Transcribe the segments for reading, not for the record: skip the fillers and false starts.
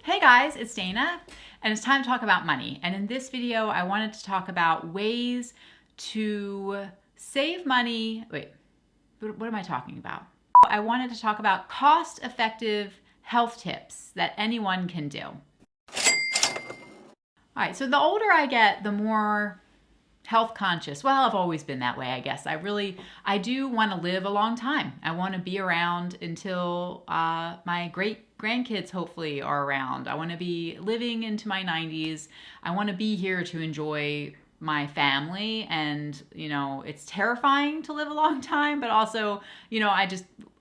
Hey guys, it's Dana, and it's time to talk about money. And in this video, I wanted to talk about ways to save money. Wait, what am I talking about? I wanted to talk about cost-effective health tips that anyone can do. All right, so the older I get, the more health conscious. Well, I've always been that way, I guess. I do want to live a long time. I want to be around until my great grandkids hopefully are around. I want to be living into my 90s. I want to be here to enjoy my family, and it's terrifying to live a long time, but also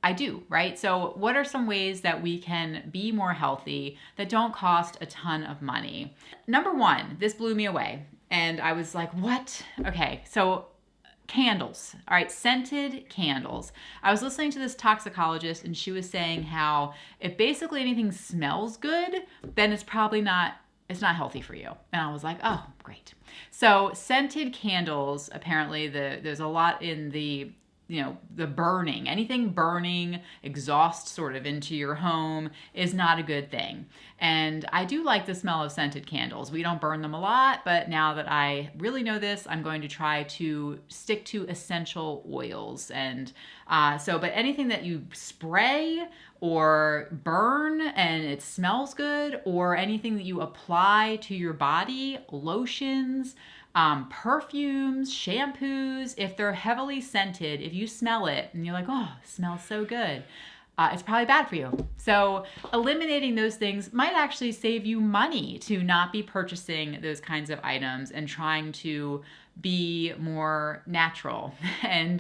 I do, right? So what are some ways that we can be more healthy that don't cost a ton of money? Number one, this blew me away. And I was like, what? Okay, so candles. All right, scented candles. I was listening to this toxicologist, and she was saying how if basically anything smells good, then it's not healthy for you. And I was like, oh, great. So scented candles, apparently there's a lot in the burning, anything burning exhaust sort of into your home is not a good thing. And I do like the smell of scented candles. We don't burn them a lot, but now that I really know this, I'm going to try to stick to essential oils. And but anything that you spray or burn and it smells good, or anything that you apply to your body, lotions, perfumes, shampoos, if they're heavily scented, if you smell it and you're like, oh, it smells so good, it's probably bad for you. So eliminating those things might actually save you money to not be purchasing those kinds of items and trying to be more natural. And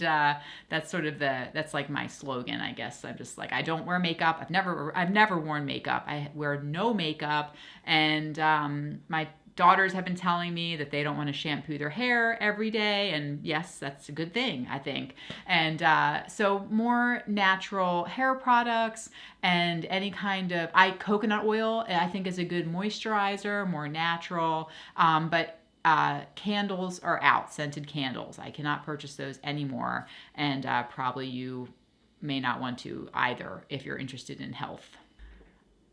that's like my slogan, I guess. I'm just like, I don't wear makeup. I've never worn makeup. I wear no makeup. And my daughters have been telling me that they don't want to shampoo their hair every day. And yes, that's a good thing, I think. And so more natural hair products and any kind of, coconut oil, I think is a good moisturizer, more natural. But candles are out, scented candles. I cannot purchase those anymore. And probably you may not want to either if you're interested in health.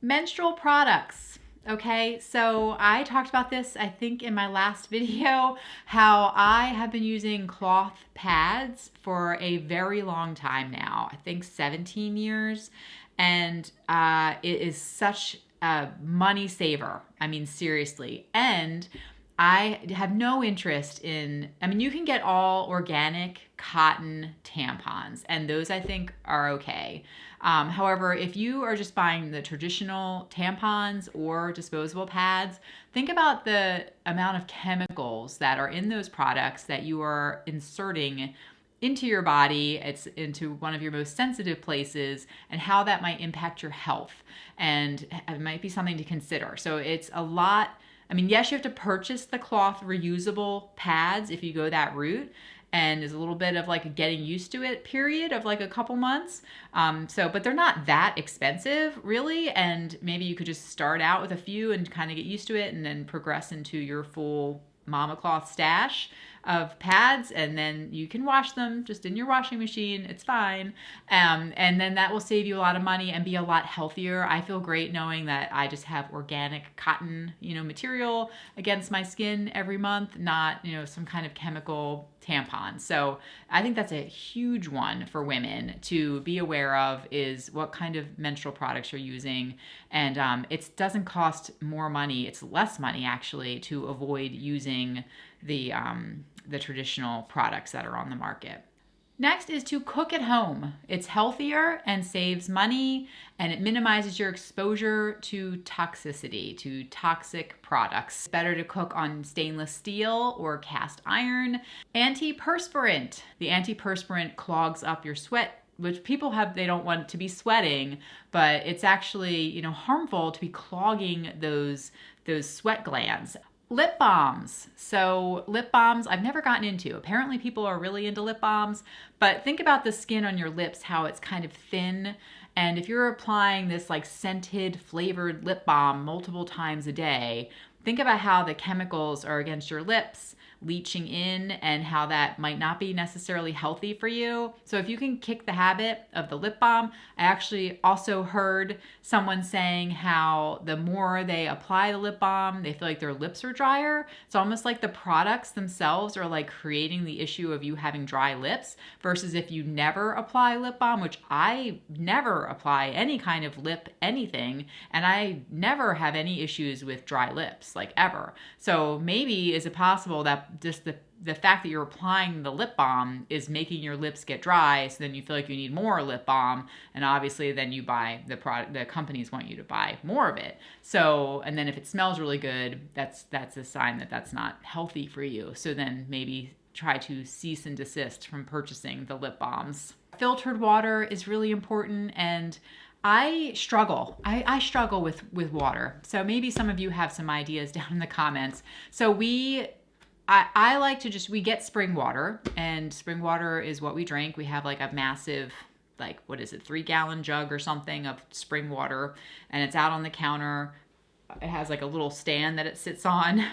Menstrual products. Okay, so I talked about this, I think, in my last video, how I have been using cloth pads for a very long time now. I think 17 years. And it is such a money saver. I mean, seriously. And I have no interest in, you can get all organic cotton tampons, and those I think are okay. However, if you are just buying the traditional tampons or disposable pads, think about the amount of chemicals that are in those products that you are inserting into your body. It's into one of your most sensitive places, and how that might impact your health. And it might be something to consider. So it's a lot. Yes, you have to purchase the cloth reusable pads if you go that route. And there's a little bit of like a getting used to it period of like a couple months. But they're not that expensive really. And maybe you could just start out with a few and kind of get used to it, and then progress into your full mama cloth stash of pads, and then you can wash them just in your washing machine. It's fine. And then that will save you a lot of money and be a lot healthier. I feel great knowing that I just have organic cotton, material against my skin every month, not, some kind of chemical tampon. So I think that's a huge one for women to be aware of, is what kind of menstrual products you're using. And it doesn't cost more money. It's less money actually to avoid using the traditional products that are on the market. Next is to cook at home. It's healthier and saves money, and it minimizes your exposure to toxicity, to toxic products. It's better to cook on stainless steel or cast iron. Antiperspirant. The antiperspirant clogs up your sweat, which people have, they don't want to be sweating, but it's actually, harmful to be clogging those sweat glands. Lip balms. So lip balms, I've never gotten into. Apparently people are really into lip balms, but think about the skin on your lips, how it's kind of thin. And if you're applying this like scented flavored lip balm multiple times a day, think about how the chemicals are against your lips, leaching in, and how that might not be necessarily healthy for you. So if you can kick the habit of the lip balm, I actually also heard someone saying how the more they apply the lip balm, they feel like their lips are drier. It's almost like the products themselves are like creating the issue of you having dry lips, versus if you never apply lip balm, which I never apply any kind of lip anything, and I never have any issues with dry lips, like ever. So maybe is it possible that just the fact that you're applying the lip balm is making your lips get dry, so then you feel like you need more lip balm, and obviously then you buy the product, the companies want you to buy more of it. So, and then if it smells really good, that's a sign that that's not healthy for you. So then maybe try to cease and desist from purchasing the lip balms. Filtered water is really important, and I struggle. I struggle with water. So maybe some of you have some ideas down in the comments. So I like to we get spring water, and spring water is what we drink. We have like a massive, like, what is it, 3-gallon jug or something of spring water, and it's out on the counter. It has like a little stand that it sits on.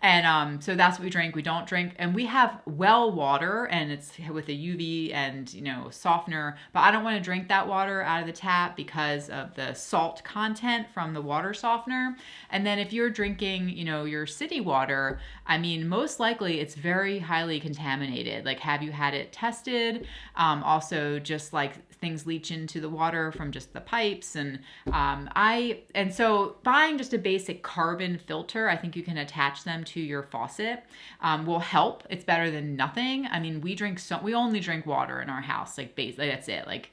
And so that's what we drink. We don't drink, and we have well water, and it's with a UV and, you know, softener, but I don't want to drink that water out of the tap because of the salt content from the water softener. And then if you're drinking, you know, your city water, I mean, most likely it's very highly contaminated. Like, have you had it tested? Also, just like things leach into the water from just the pipes. And so buying just a basic carbon filter, I think you can attach them to your faucet, will help. It's better than nothing. I mean, we only drink water in our house, like that's it. Like,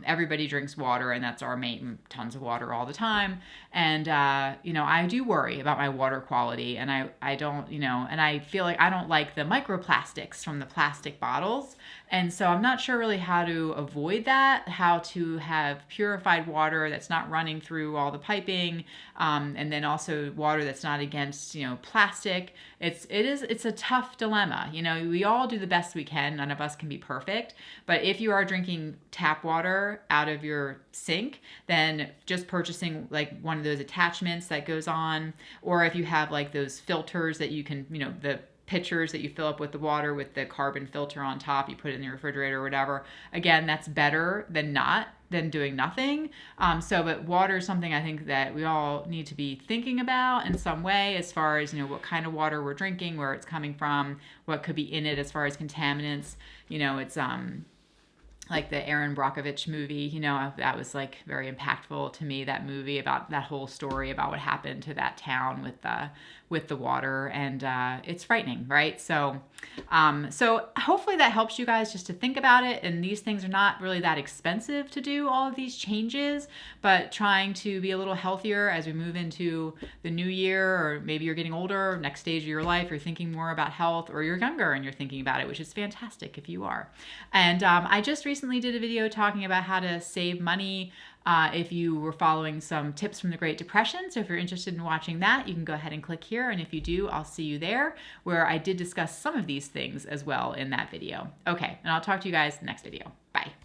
everybody drinks water, and that's our main, tons of water all the time. And, you know, I do worry about my water quality, and I don't, you know, and I feel like I don't like the microplastics from the plastic bottles. And so I'm not sure really how to avoid that, how to have purified water that's not running through all the piping, and then also water that's not against, you know, plastic. It's a tough dilemma. You know, we all do the best we can. None of us can be perfect. But if you are drinking tap water out of your sink, then just purchasing like one of those attachments that goes on, or if you have like those filters that you can, you know, the pitchers that you fill up with the water with the carbon filter on top, you put it in the refrigerator or whatever. Again, that's better than doing nothing. But water is something I think that we all need to be thinking about in some way, as far as, you know, what kind of water we're drinking, where it's coming from, what could be in it as far as contaminants. You know, it's like the Erin Brockovich movie, you know, that was like very impactful to me, that movie, about that whole story about what happened to that town with the water. And it's frightening, right? So hopefully that helps you guys just to think about it. And these things are not really that expensive to do, all of these changes, but trying to be a little healthier as we move into the new year, or maybe you're getting older, next stage of your life, you're thinking more about health, or you're younger and you're thinking about it, which is fantastic if you are. And I just recently did a video talking about how to save money if you were following some tips from the Great Depression. So if you're interested in watching that, you can go ahead and click here. And if you do, I'll see you there, where I did discuss some of these things as well in that video. Okay, and I'll talk to you guys next video. Bye.